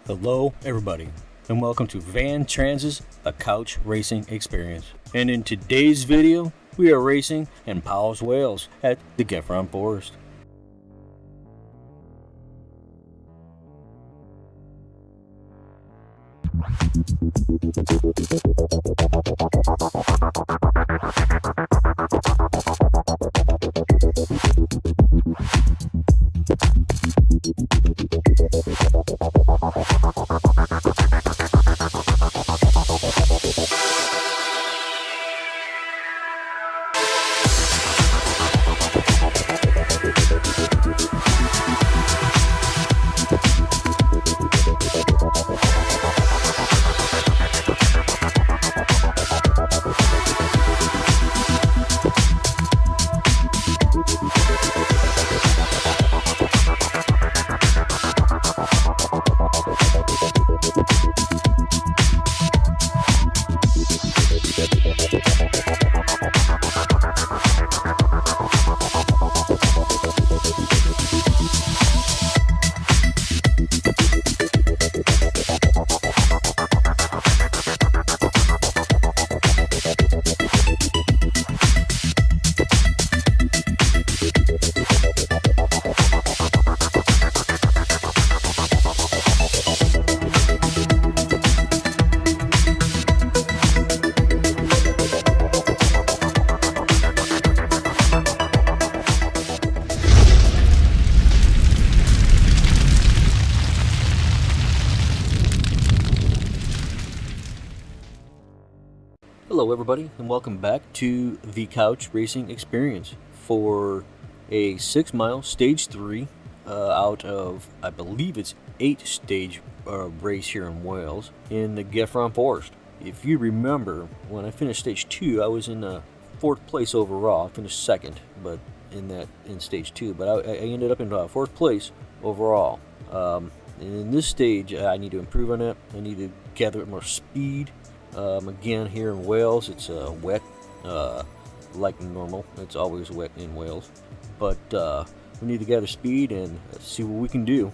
Hello everybody, and welcome to Van Trans's A Couch Racing Experience. And in today's video, we are racing in Powell's Wales at the Geufron Forest. Hello everybody, and welcome back to the Couch Racing Experience for a 6-mile stage 3 out of, I believe it's 8-stage race here in Wales in the Geufron Forest. If you remember, when I finished stage 2, I was in 4th place overall. I finished 2nd, but in stage 2, but I ended up in 4th place overall. And in this stage, I need to improve on it. I need to gather more speed. Again, here in Wales, it's wet, like normal. It's always wet in Wales. But we need to gather speed and see what we can do.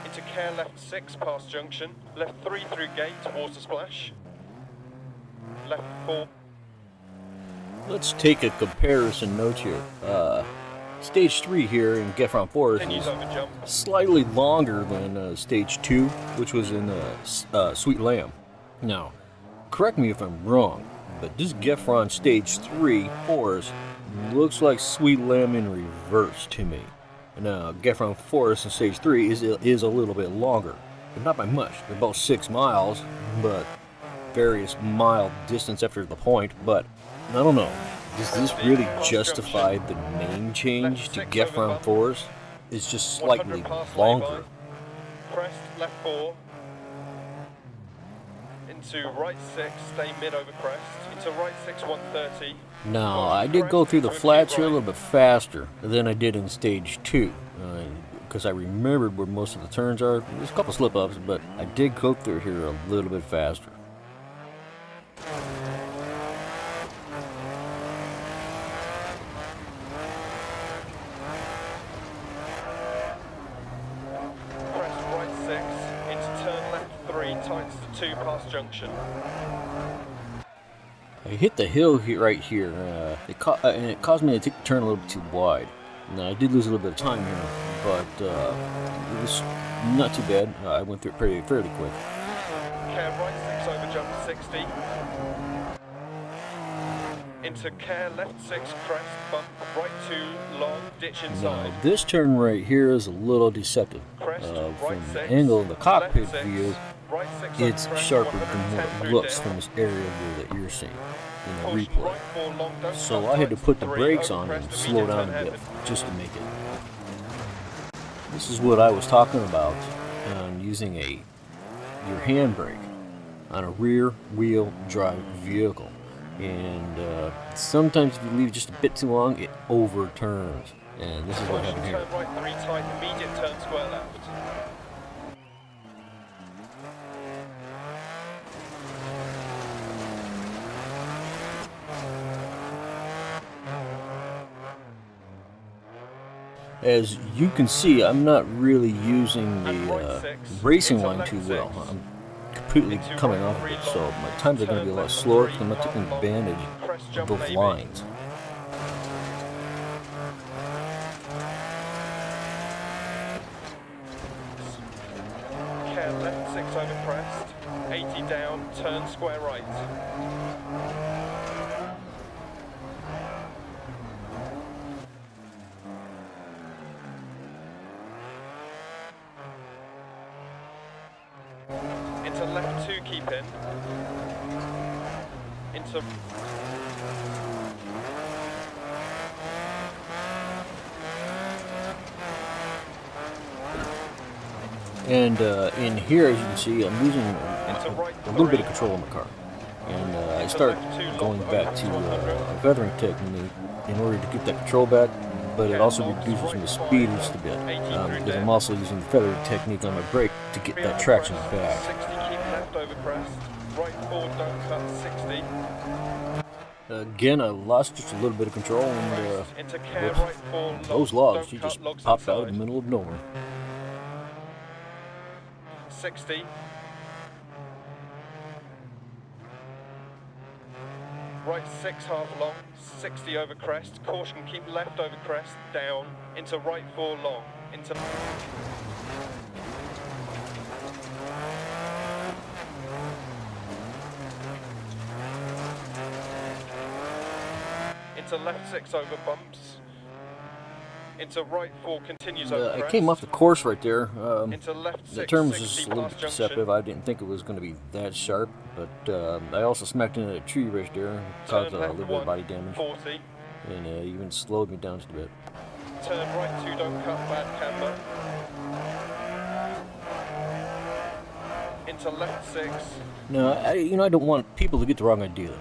Into care left 6 past junction, left 3 through gate, water splash, left 4. Let's take a comparison note here. Stage 3 here in Geufron Forest is slightly longer than stage 2, which was in Sweet Lamb. Now, correct me if I'm wrong, but this Geufron stage 3 Forest looks like Sweet Lamb in reverse to me. Now, Geufron Forest in Stage 3 is a little bit longer, but not by much. They're both 6 miles, but various mile distance after the point. But I don't know. Does this really justify the name change to Geufron Forest? It's just slightly longer. Crest left 4. Into right 6, stay mid over crest. Into right 6, 130. Now, I did go through the flats here a little bit faster than I did in stage 2, because I remembered where most of the turns are. There's a couple slip-ups, but I did go through here a little bit faster. Crest right 6, into turn left 3, tightens to 2 past junction. I hit the hill here, right here, and it caused me to take the turn a little bit too wide. Now, I did lose a little bit of time here, but it was not too bad. I went through it fairly quick. Care right 6 over jump 60. Into care left 6 crest, bump right 2 long, ditch inside. Now, this turn right here is a little deceptive. From the angle of the cockpit view, it's sharper than what it looks from this area view that you're seeing in the replay. So I had to put the brakes on and slow down a bit just to make it. This is what I was talking about on using your handbrake on a rear wheel drive vehicle. And sometimes if you leave it just a bit too long, it overturns. And this is what Caution, happened here. turn right 3 tight, immediate turn square left. As you can see, I'm not really using And right the 6, racing into line left too 6. well. I'm completely Into coming right off of 3 it, so long, my times are going to be a turn lot left slower 3, because I'm not taking long, advantage crest of jump those maybe. lines. Care left 6 over crest, 80 down, turn square right. Into left 2 keep in. Into And in here, as you can see, I'm losing into right a little bit 3. of control on my car. And I Into start left 2 long going for back open to 100. a feathering technique in order to get that control back, but it Care also longs, reduces right my 5, speed just a bit 80 through because I'm dead. also using the feathering technique on my brake to get 3 that over traction crest, back. 60 keep left over crest. Right 4 don't cut 60. Again, I lost just a little bit of control, and Crest into care with right 4 those logs, logs, don't she cut just logs popped out of the inside. middle of nowhere. 60. Right 6 half long, 60 over crest. Caution, keep left over crest, down. Into right 4 long. Into left 6 over bumps. Into right 4 continues over I crest. came off the course right there. Into left The 6, turn was 60 just a little past bit junction. deceptive. I didn't think it was going to be that sharp, but I also smacked into a tree right there, caused Turn a left little bit 1, of body damage, 40. and even slowed me down just a bit. Turn right 2, don't cut, bad camber. Into left 6. No, I don't want people to get the wrong idea.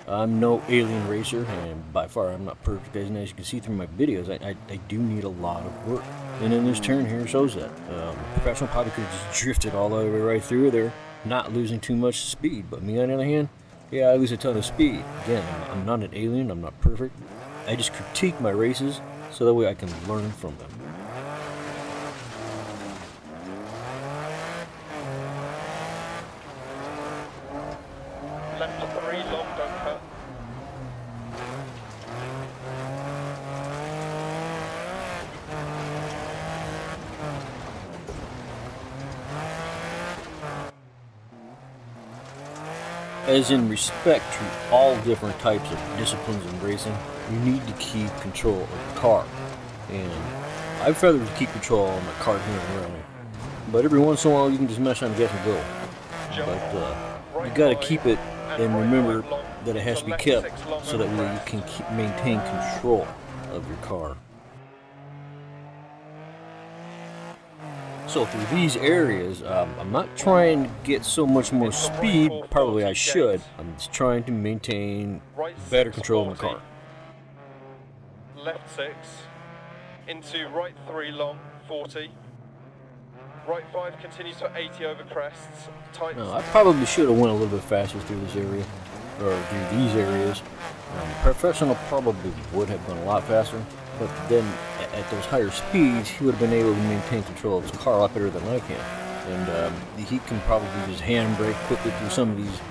I'm no alien racer, and by far I'm not perfect, guys. And as you can see through my videos, I do need a lot of work. And then this turn here shows that. Professional probably could have just drifted all the way right through there, not losing too much speed. But me, on the other hand, yeah, I lose a ton of speed. Again, I'm not an alien, I'm not perfect. I just critique my races so that way I can learn from them. Left 3 long, don't cut. As in respect to all different types of disciplines in racing, you need to keep control of the car. And I'd rather keep control on my car here and there. But every once in a while you can just mess on the gas and go. But you gotta keep it and remember that it has to be kept so that way you can maintain control of your car. So through these areas, I'm not trying to get so much more speed, probably I should. I'm just trying to maintain better control of my car. Left 6. Into right 3 long, 40. Right 5 continues for 80 over crests. Tight. No, I probably should have went a little bit faster through this area, or through these areas. Professional probably would have gone a lot faster, but then at those higher speeds, he would have been able to maintain control of his car a lot better than I can. And he can probably just handbrake quickly through some of these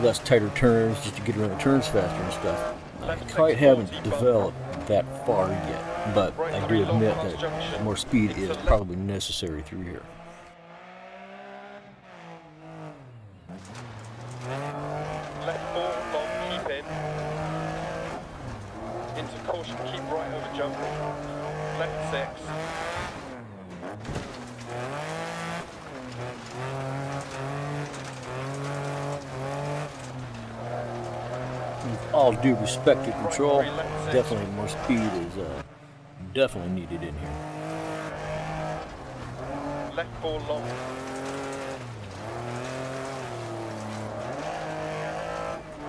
less tighter turns just to get around the turns faster and stuff. I quite haven't developed that far yet, but I do admit that more speed is probably necessary through here. Left 4 long, keep in. Into caution, keep right over jump. Left 6. With all due respect to control, definitely more speed is definitely needed in here. Left 4 long.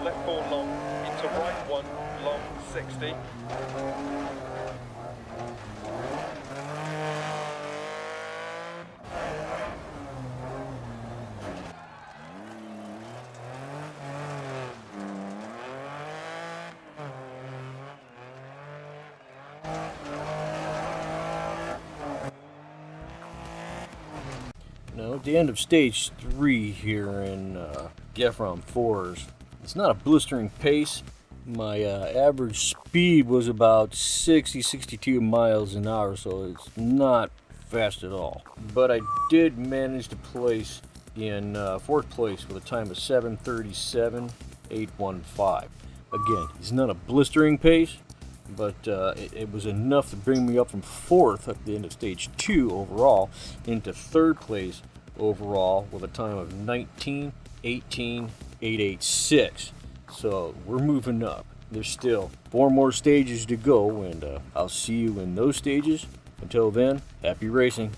Left 4 long. Into right 1 long, 60. Now, at the end of stage 3 here in Geufron Forest, it's not a blistering pace. My average speed was about 62 miles an hour, so it's not fast at all. But I did manage to place in 4th place with a time of 7:37.815. Again, it's not a blistering pace, but it was enough to bring me up from 4th at the end of stage 2 overall into 3rd place overall with a time of 19:18.886. So we're moving up. There's still 4 more stages to go, and I'll see you in those stages. Until then, happy racing.